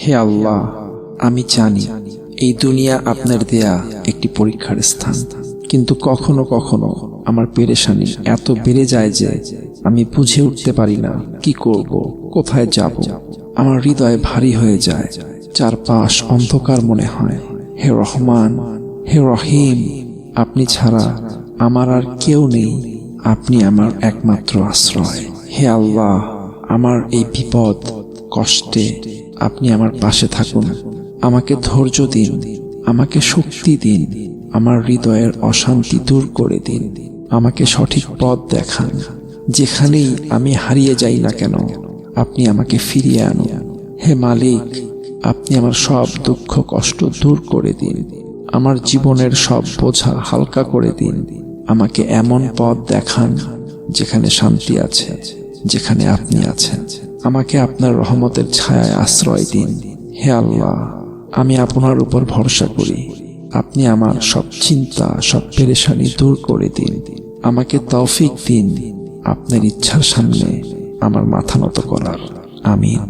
হে আল্লাহ, আমি জানি এই দুনিয়া আপনার দেয়া একটি পরীক্ষার স্থান, কিন্তু কখনো কখনো আমার পেরেশানি এত বেড়ে যায় যে আমি বুঝে উঠতে পারি না কি করব, কোথায় যাব। আমার হৃদয় ভারী হয়ে যায়, চারপাশ অন্ধকার মনে হয়। হে রহমান, হে রহিম, আপনি ছাড়া আমার আর কেউ নেই, আপনি আমার একমাত্র আশ্রয়। হে আল্লাহ, আমার এই বিপদ কষ্টে আপনি আমার পাশে থাকুন, আমাকে ধৈর্য দিন, আমাকে শক্তি দিন, আমার হৃদয়ের অশান্তি দূর করে দিন, আমাকে সঠিক পথ দেখান। যেখানেই আমি হারিয়ে যাই না কেন, আপনি আমাকে ফিরিয়ে আনুন। হে মালিক, আপনি আমার সব দুঃখ কষ্ট দূর করে দিন, আমার জীবনের সব বোঝা হালকা করে দিন। আমাকে এমন পথ দেখান যেখানে শান্তি আছে, যেখানে আপনি আছেন। আমাকে আপনার রহমতের ছায়ায় আশ্রয় দিন। হে আল্লাহ, আমি আপনার উপর ভরসা করি, আপনি আমার সব চিন্তা সব পেরেশানি দূর করে দিন। আমাকে তৌফিক দিন আপনার ইচ্ছার সামনে আমার মাথা নত করার। আমিন।